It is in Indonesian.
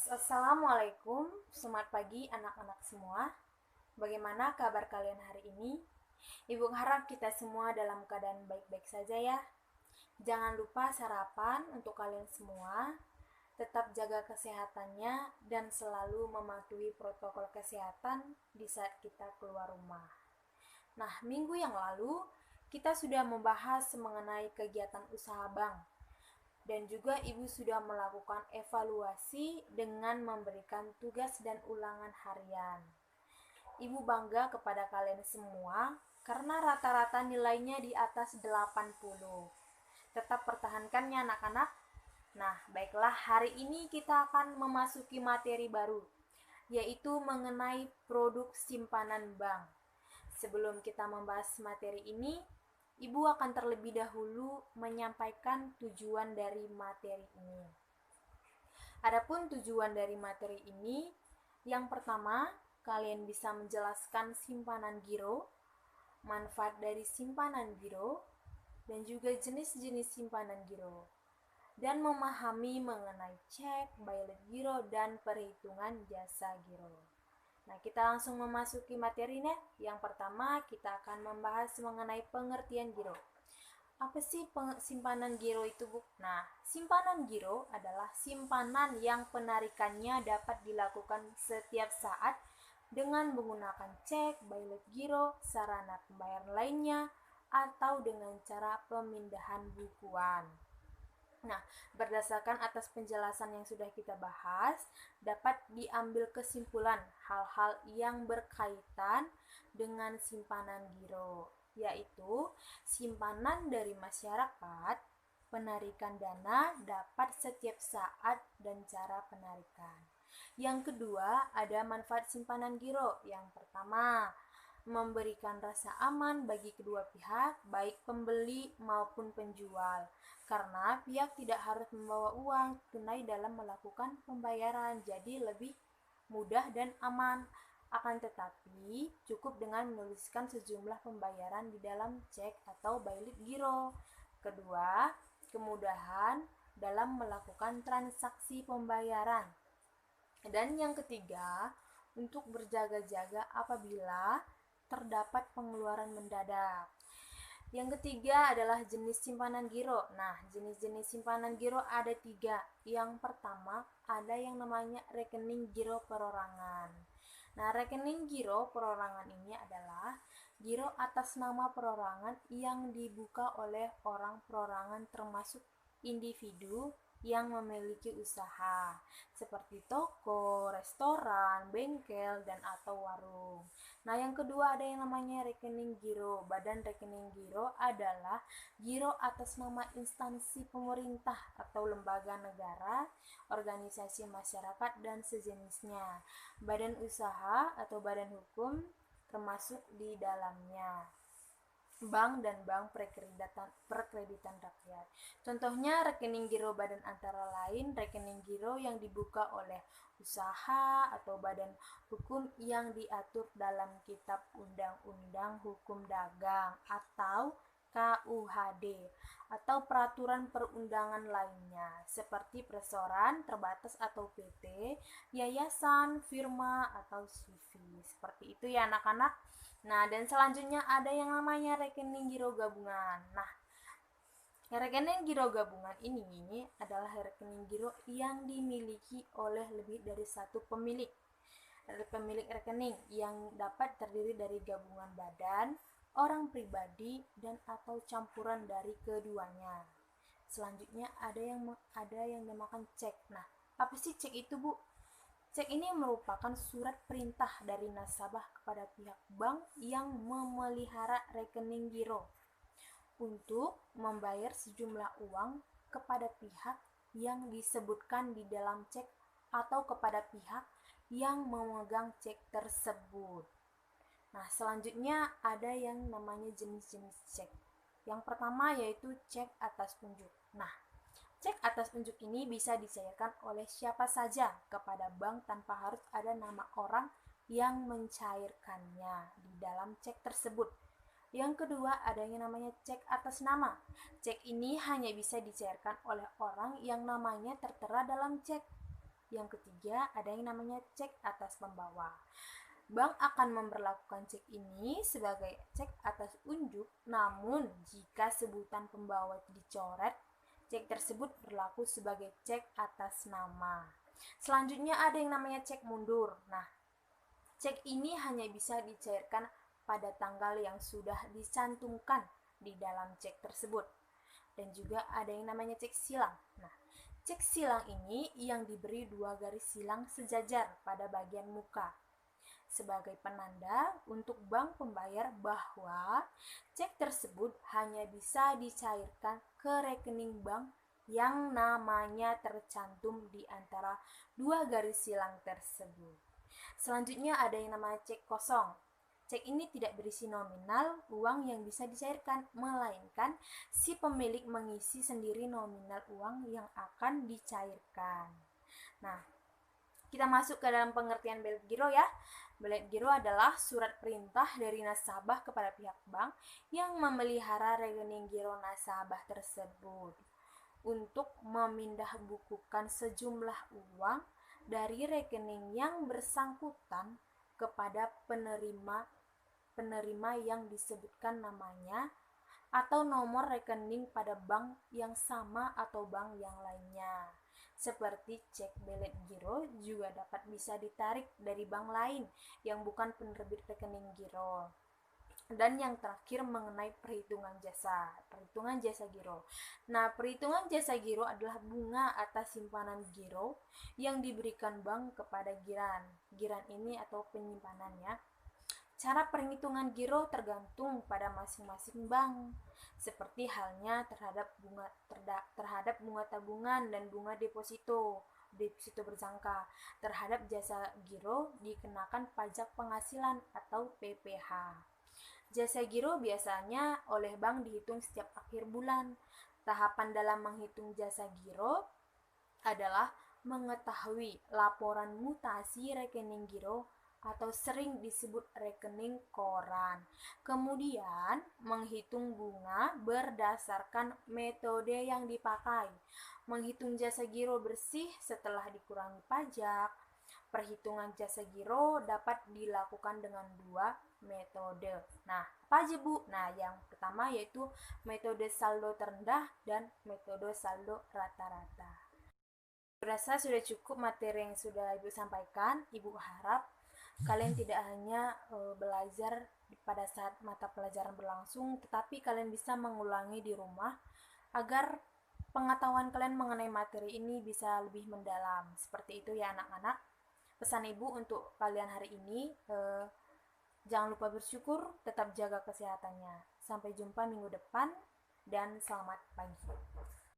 Assalamualaikum, selamat pagi anak-anak semua. Bagaimana kabar kalian hari ini? Ibu harap kita semua dalam keadaan baik-baik saja ya. Jangan lupa sarapan untuk kalian semua. Tetap jaga kesehatannya dan selalu mematuhi protokol kesehatan di saat kita keluar rumah. Nah, minggu yang lalu kita sudah membahas mengenai kegiatan usaha bank. Dan juga ibu sudah melakukan evaluasi dengan memberikan tugas dan ulangan harian. Ibu bangga kepada kalian semua karena rata-rata nilainya di atas 80. Tetap pertahankannya anak-anak. Nah, baiklah, hari ini kita akan memasuki materi baru, yaitu mengenai produk simpanan bank. Sebelum kita membahas materi ini, Ibu akan terlebih dahulu menyampaikan tujuan dari materi ini. Adapun tujuan dari materi ini, yang pertama, kalian bisa menjelaskan simpanan giro, manfaat dari simpanan giro, dan juga jenis-jenis simpanan giro, dan memahami mengenai cek, bayaran giro, dan perhitungan jasa giro. Nah, kita langsung memasuki materinya. Yang pertama, kita akan membahas mengenai pengertian giro. Apa sih simpanan giro itu, Bu? Nah, simpanan giro adalah simpanan yang penarikannya dapat dilakukan setiap saat dengan menggunakan cek, bayaran giro, sarana pembayaran lainnya, atau dengan cara pemindahan bukuan. Nah, berdasarkan atas penjelasan yang sudah kita bahas, dapat diambil kesimpulan hal-hal yang berkaitan dengan simpanan giro, yaitu simpanan dari masyarakat, penarikan dana dapat setiap saat dan cara penarikan. Yang kedua, ada manfaat simpanan giro. Yang pertama, memberikan rasa aman bagi kedua pihak, baik pembeli maupun penjual, karena pihak tidak harus membawa uang tunai dalam melakukan pembayaran, jadi lebih mudah dan aman. Akan tetapi, cukup dengan menuliskan sejumlah pembayaran di dalam cek atau bayaran giro. Kedua, kemudahan dalam melakukan transaksi pembayaran. Dan yang ketiga, untuk berjaga-jaga apabila terdapat pengeluaran mendadak. Yang ketiga adalah jenis simpanan giro. Nah, jenis-jenis simpanan giro ada 3. Yang pertama, ada yang namanya rekening giro perorangan. Nah, rekening giro perorangan ini adalah giro atas nama perorangan yang dibuka oleh orang perorangan termasuk individu yang memiliki usaha seperti toko, restoran, bengkel, dan atau warung. Nah, yang kedua ada yang namanya rekening giro. Badan rekening giro adalah giro atas nama instansi pemerintah atau lembaga negara, organisasi masyarakat, dan sejenisnya. Badan usaha atau badan hukum termasuk di dalamnya. Bank dan bank perkreditan rakyat. Contohnya rekening giro badan antara lain rekening giro yang dibuka oleh usaha atau badan hukum yang diatur dalam Kitab Undang-Undang Hukum Dagang atau KUHD atau peraturan perundangan lainnya seperti perseroan terbatas atau PT, yayasan, firma, atau CV. Seperti itu ya anak-anak. Nah, dan selanjutnya ada yang namanya rekening giro gabungan. Nah, rekening giro gabungan ini adalah rekening giro yang dimiliki oleh lebih dari satu pemilik. Pemilik rekening yang dapat terdiri dari gabungan badan, orang pribadi, dan atau campuran dari keduanya. Selanjutnya ada yang dinamakan cek. Nah, apa sih cek itu, Bu? Cek ini merupakan surat perintah dari nasabah kepada pihak bank yang memelihara rekening giro untuk membayar sejumlah uang kepada pihak yang disebutkan di dalam cek atau kepada pihak yang memegang cek tersebut. Nah, selanjutnya ada yang namanya jenis-jenis cek. Yang pertama yaitu cek atas unjuk. Nah, cek atas unjuk ini bisa dicairkan oleh siapa saja kepada bank tanpa harus ada nama orang yang mencairkannya di dalam cek tersebut. Yang kedua, ada yang namanya cek atas nama. Cek ini hanya bisa dicairkan oleh orang yang namanya tertera dalam cek. Yang ketiga, ada yang namanya cek atas pembawa. Bank akan memperlakukan cek ini sebagai cek atas unjuk, namun jika sebutan pembawa dicoret, cek tersebut berlaku sebagai cek atas nama. Selanjutnya ada yang namanya cek mundur. Nah, cek ini hanya bisa dicairkan pada tanggal yang sudah dicantumkan di dalam cek tersebut. Dan juga ada yang namanya cek silang. Nah, cek silang ini yang diberi 2 garis silang sejajar pada bagian muka sebagai penanda untuk bank pembayar bahwa cek tersebut hanya bisa dicairkan ke rekening bank yang namanya tercantum di antara 2 garis silang tersebut. Selanjutnya ada yang namanya cek kosong. Cek ini tidak berisi nominal uang yang bisa dicairkan, melainkan si pemilik mengisi sendiri nominal uang yang akan dicairkan. Nah, kita masuk ke dalam pengertian belet giro ya. Belet giro adalah surat perintah dari nasabah kepada pihak bank yang memelihara rekening giro nasabah tersebut untuk memindahbukukan sejumlah uang dari rekening yang bersangkutan kepada penerima yang disebutkan namanya atau nomor rekening pada bank yang sama atau bank yang lainnya. Seperti cek belet giro juga dapat bisa ditarik dari bank lain yang bukan penerbit rekening giro. Dan yang terakhir mengenai perhitungan jasa giro. Nah, perhitungan jasa giro adalah bunga atas simpanan giro yang diberikan bank kepada giran. Giran ini atau penyimpanannya. Cara perhitungan giro tergantung pada masing-masing bank, seperti halnya terhadap bunga tabungan dan bunga deposito berjangka. Terhadap jasa giro dikenakan pajak penghasilan atau PPh. Jasa giro biasanya oleh bank dihitung setiap akhir bulan. Tahapan dalam menghitung jasa giro adalah mengetahui laporan mutasi rekening giro atau sering disebut rekening koran. Kemudian, menghitung bunga berdasarkan metode yang dipakai. Menghitung jasa giro bersih setelah dikurangi pajak. Perhitungan jasa giro dapat dilakukan dengan 2 metode. Nah, apa aja Bu? Nah, yang pertama yaitu metode saldo terendah dan metode saldo rata-rata. Rasa sudah cukup materi yang sudah Ibu sampaikan. Ibu harap kalian tidak hanya belajar pada saat mata pelajaran berlangsung, tetapi kalian bisa mengulangi di rumah agar pengetahuan kalian mengenai materi ini bisa lebih mendalam. Seperti itu ya anak-anak. Pesan Ibu untuk kalian hari ini, jangan lupa bersyukur, tetap jaga kesehatannya. Sampai jumpa minggu depan dan selamat pagi.